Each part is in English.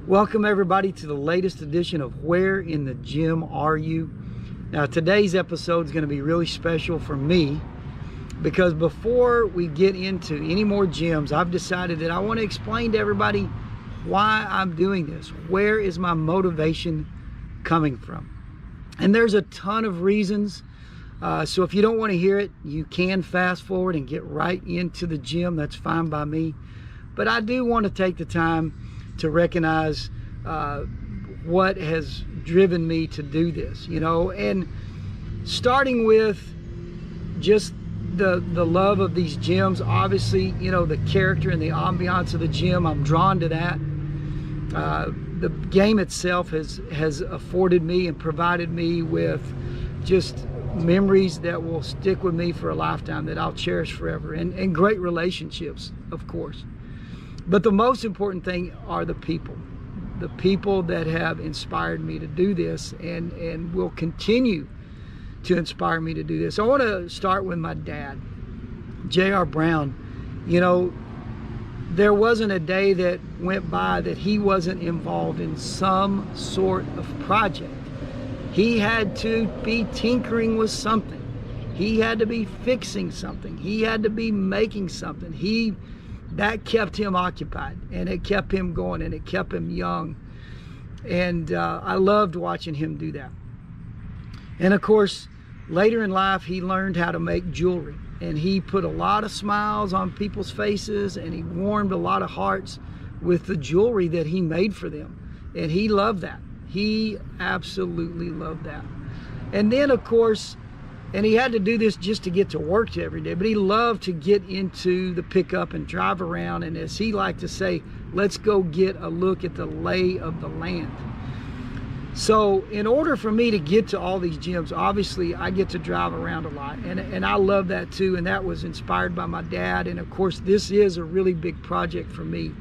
Welcome everybody to the latest edition of Where in the Gym Are You? Now today's episode is going to be really special for me because before we get into any more gyms, I've decided that I want to explain to everybody why I'm doing this. Where is my motivation coming from? And there's a ton of reasons. So if you don't want to hear it, you can fast forward and get right into the gym. That's fine by me. But I do want to take the time to recognize what has driven me to do this, you know, and starting with just the love of these gyms. Obviously, you know, the character and the ambiance of the gym, I'm drawn to that. The game itself has afforded me and provided me with just memories that will stick with me for a lifetime, that I'll cherish forever, and great relationships, of course. But the most important thing are the people that have inspired me to do this and will continue to inspire me to do this. I want to start with my dad, J.R. Brown. You know, there wasn't a day that went by that he wasn't involved in some sort of project. He had to be tinkering with something. He had to be fixing something. He had to be making something. That kept him occupied, and it kept him going, and it kept him young. And I loved watching him do that. And of course, later in life, he learned how to make jewelry, and he put a lot of smiles on people's faces, and he warmed a lot of hearts with the jewelry that he made for them. And he loved that. He absolutely loved that. And then, of course, and he had to do this just to get to work every day, but he loved to get into the pickup and drive around, and as he liked to say, let's go get a look at the lay of the land. So in order for me to get to all these gyms, obviously I get to drive around a lot, and I love that too, and that was inspired by my dad. And of course, this is a really big project for me.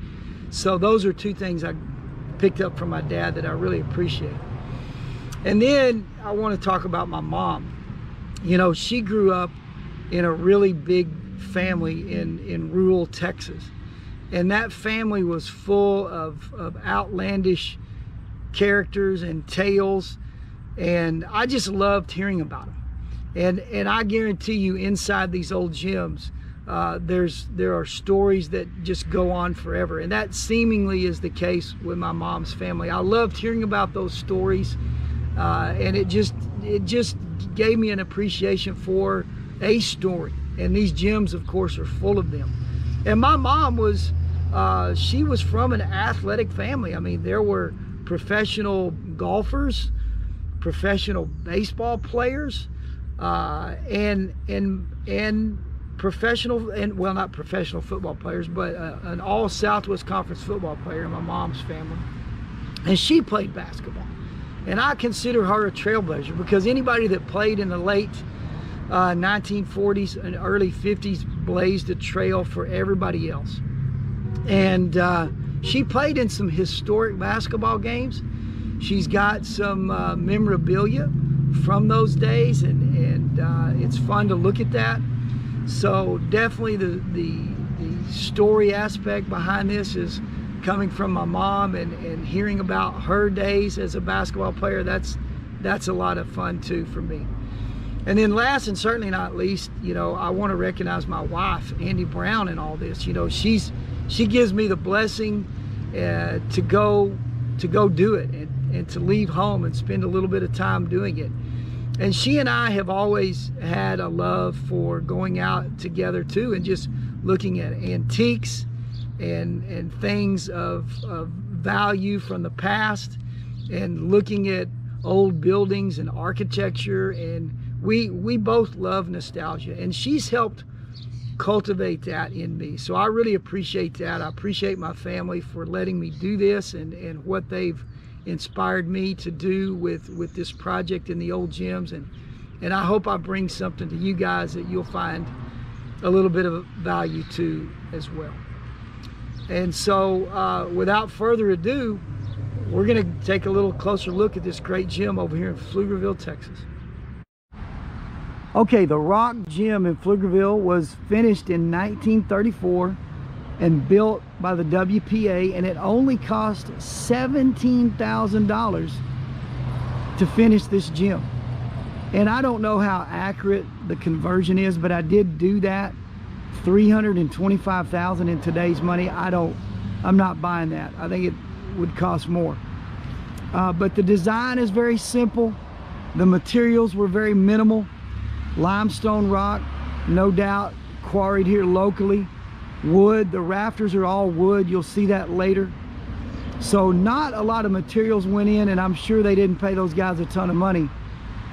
So those are two things I picked up from my dad that I really appreciate. And then I want to talk about my mom. You know, she grew up in a really big family in rural Texas. And that family was full of outlandish characters and tales. And I just loved hearing about them. And I guarantee you, inside these old gyms, there are stories that just go on forever. And that seemingly is the case with my mom's family. I loved hearing about those stories. And it just gave me an appreciation for a story, and these gyms, of course, are full of them. And my mom was she was from an athletic family. I mean, there were professional golfers, professional baseball players, and professional, and well, not professional football players, but an all Southwest Conference football player in my mom's family. And she played basketball. And I consider her a trailblazer, because anybody that played in the late 1940s and early 50s blazed a trail for everybody else. And she played in some historic basketball games. She's got some memorabilia from those days, and it's fun to look at that. So definitely the story aspect behind this is coming from my mom, and hearing about her days as a basketball player. That's a lot of fun too for me. And then last and certainly not least, you know, I want to recognize my wife, Andy Brown, in all this. You know, she gives me the blessing to go do it, and to leave home and spend a little bit of time doing it. And she and I have always had a love for going out together too, and just looking at antiques and things of value from the past, and looking at old buildings and architecture. And we both love nostalgia, and she's helped cultivate that in me. So I really appreciate that. I appreciate my family for letting me do this, and what they've inspired me to do with this project in the old gyms. And I hope I bring something to you guys that you'll find a little bit of value to as well. And so without further ado, we're going to take a little closer look at this great gym over here in Pflugerville, Texas. Okay, the Rock Gym in Pflugerville was finished in 1934. and built by the WPA, and it only cost $17,000 to finish this gym. And I don't know how accurate the conversion is, but I did do that. $325,000 in today's money. I'm not buying that. I think it would cost more. But the design is very simple. The materials were very minimal. Limestone rock, no doubt quarried here locally. Wood, the rafters are all wood. You'll see that later. So not a lot of materials went in, and I'm sure they didn't pay those guys a ton of money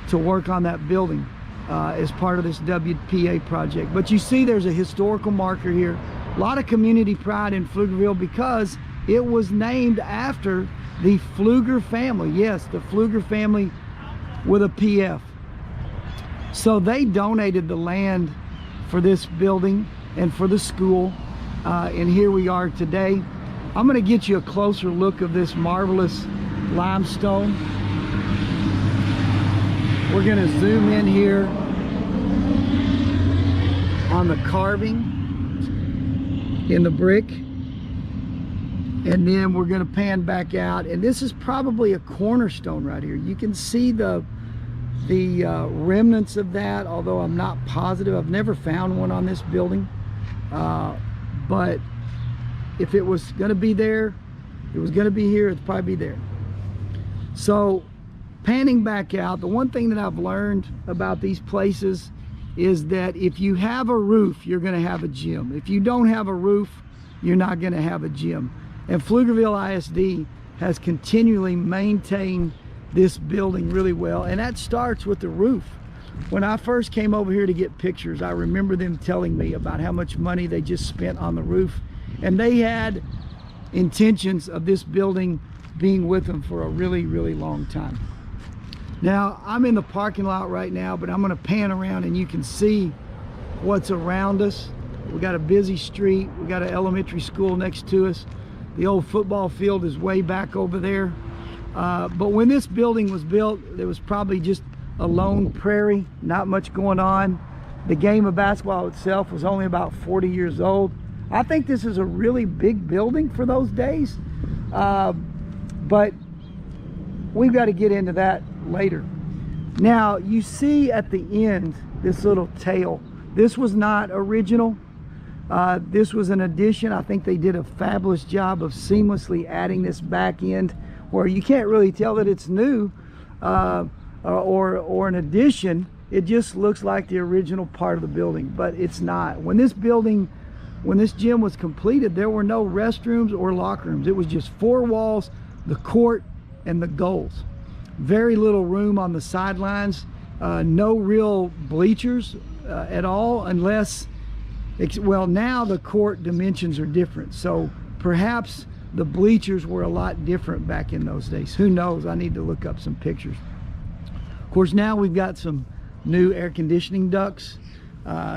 to work on that building as part of this WPA project. But you see there's a historical marker here. A lot of community pride in Pflugerville because it was named after the Pfluger family. Yes, the Pfluger family with a PF. So they donated the land for this building and for the school, and here we are today. I'm going to get you a closer look of this marvelous limestone. We're going to zoom in here on the carving in the brick, and then we're going to pan back out, and this is probably a cornerstone right here. You can see the remnants of that, although I'm not positive. I've never found one on this building, but if it was going to be there, it was going to be here, it'd probably be there. So panning back out, the one thing that I've learned about these places is that if you have a roof, you're going to have a gym. If you don't have a roof, you're not going to have a gym. And Pflugerville ISD has continually maintained this building really well, and that starts with the roof. When I first came over here to get pictures, I remember them telling me about how much money they just spent on the roof, and they had intentions of this building being with them for a really, really long time. Now, I'm in the parking lot right now, but I'm going to pan around and you can see what's around us. We got a busy street. We got an elementary school next to us. The old football field is way back over there. But when this building was built, there was probably just a lone prairie, not much going on. The game of basketball itself was only about 40 years old. I think this is a really big building for those days, but we've got to get into that later. Now, you see at the end this little tail. This was not original. This was an addition. I think they did a fabulous job of seamlessly adding this back end where you can't really tell that it's new or an addition. It just looks like the original part of the building, but it's not. When this gym was completed, there were no restrooms or locker rooms. It was just 4 walls, the court, and the goals. Very little room on the sidelines. No real bleachers at all, unless, well, now the court dimensions are different. So perhaps the bleachers were a lot different back in those days. Who knows? I need to look up some pictures. Of course, now we've got some new air conditioning ducts.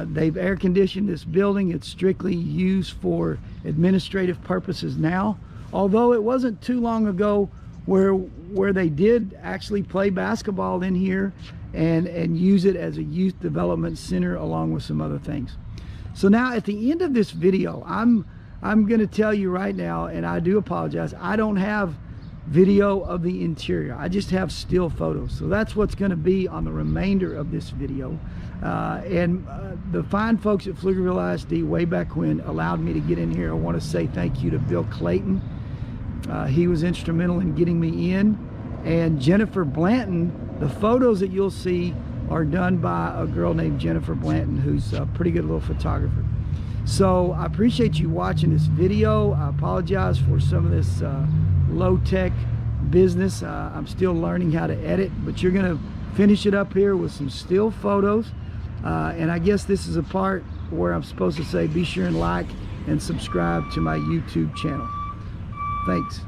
They've air conditioned this building. It's strictly used for administrative purposes now, although it wasn't too long ago where they did actually play basketball in here and use it as a youth development center along with some other things. So now at the end of this video, I'm going to tell you right now, and I do apologize, I don't have video of the interior. I just have still photos. So that's what's going to be on the remainder of this video. The fine folks at Pflugerville ISD way back when allowed me to get in here. I want to say thank you to Bill Clayton. He was instrumental in getting me in. And Jennifer Blanton, the photos that you'll see are done by a girl named Jennifer Blanton, who's a pretty good little photographer. So I appreciate you watching this video. I apologize for some of this low-tech business. I'm still learning how to edit, but you're going to finish it up here with some still photos. And I guess this is a part where I'm supposed to say be sure and like and subscribe to my YouTube channel. Thanks.